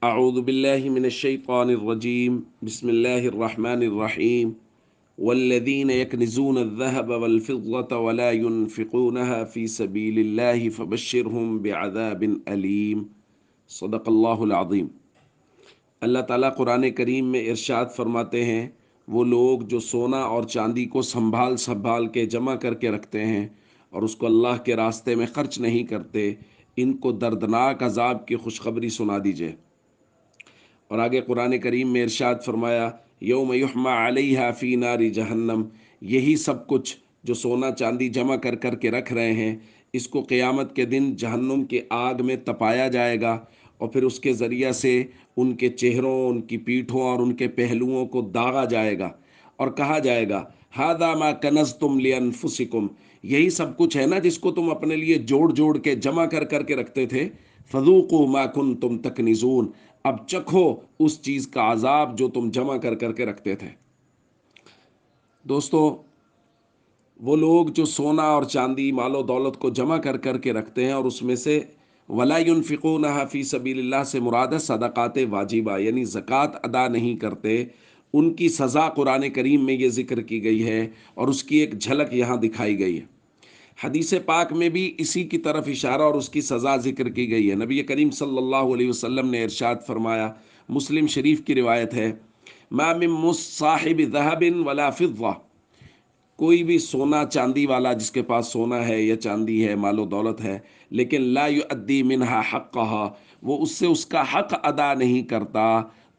اعوذ باللہ من الشیطان الرجیم بسم اللہ الرحمن الرحیم والذین یکنزون الذهب والفضة ولا ينفقونها في سبیل اللہ فبشرهم بعذاب علیم۔ صدق اللہ العظیم۔ اللہ تعالیٰ قرآن کریم میں ارشاد فرماتے ہیں، وہ لوگ جو سونا اور چاندی کو سنبھال سنبھال کے جمع کر کے رکھتے ہیں اور اس کو اللہ کے راستے میں خرچ نہیں کرتے، ان کو دردناک عذاب کی خوشخبری سنا دیجیے۔ اور آگے قرآن کریم میں ارشاد فرمایا، یوم یحمى علیہا فی نار جہنم، یہی سب کچھ جو سونا چاندی جمع کر کر کے رکھ رہے ہیں، اس کو قیامت کے دن جہنم کے آگ میں تپایا جائے گا، اور پھر اس کے ذریعہ سے ان کے چہروں، ان کی پیٹھوں اور ان کے پہلوؤں کو داغا جائے گا، اور کہا جائے گا ھذا ما کنزتم لانفسکم، یہی سب کچھ ہے نا جس کو تم اپنے لیے جوڑ جوڑ کے جمع کر کر کے رکھتے تھے، فذوقوا ما کنتم تکنزون، اب چکھو اس چیز کا عذاب جو تم جمع کر کر کے رکھتے تھے۔ دوستو، وہ لوگ جو سونا اور چاندی، مال و دولت کو جمع کر کر کے رکھتے ہیں اور اس میں سے ولا ينفقونها فی سبیل اللہ سے مراد ہے صدقات واجبہ، یعنی زکوٰۃ ادا نہیں کرتے، ان کی سزا قرآن کریم میں یہ ذکر کی گئی ہے اور اس کی ایک جھلک یہاں دکھائی گئی ہے۔ حدیث پاک میں بھی اسی کی طرف اشارہ اور اس کی سزا ذکر کی گئی ہے۔ نبی کریم صلی اللہ علیہ وسلم نے ارشاد فرمایا، مسلم شریف کی روایت ہے، ما من صاحب ذهب ولا فضہ، کوئی بھی سونا چاندی والا جس کے پاس سونا ہے یا چاندی ہے، مال و دولت ہے، لیکن لا یؤدی منہا حقہا، وہ اس سے اس کا حق ادا نہیں کرتا،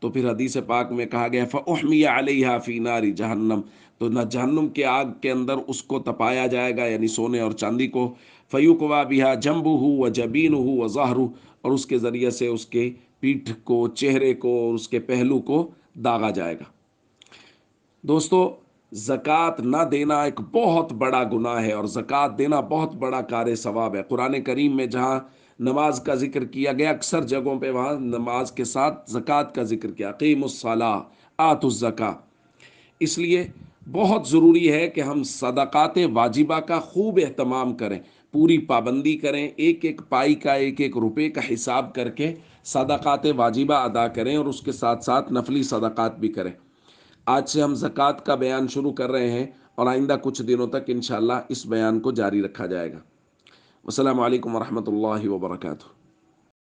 تو پھر حدیث پاک میں کہا گیا فاحمی علیہا فی نار جہنم، تو نہ جہنم کے آگ کے اندر اس کو تپایا جائے گا، یعنی سونے اور چاندی کو، فیقوا بہا جنبہ وجبینہ وظہرہ، اور اس کے ذریعے سے اس کے پیٹھ کو، چہرے کو اور اس کے پہلو کو داغا جائے گا۔ دوستو، زکوٰۃ نہ دینا ایک بہت بڑا گناہ ہے، اور زکوٰۃ دینا بہت بڑا کار ثواب ہے۔ قرآن کریم میں جہاں نماز کا ذکر کیا گیا، اکثر جگہوں پہ وہاں نماز کے ساتھ زکوٰۃ کا ذکر کیا، اقیموا الصلاۃ آتوا الزکاۃ۔ اس لیے بہت ضروری ہے کہ ہم صدقات واجبہ کا خوب اہتمام کریں، پوری پابندی کریں، ایک ایک پائی کا، ایک ایک روپے کا حساب کر کے صدقات واجبہ ادا کریں، اور اس کے ساتھ ساتھ نفلی صدقات بھی کریں۔ آج سے ہم زکوٰۃ کا بیان شروع کر رہے ہیں، اور آئندہ کچھ دنوں تک انشاءاللہ اس بیان کو جاری رکھا جائے گا۔ السلام علیکم ورحمۃ اللہ وبرکاتہ۔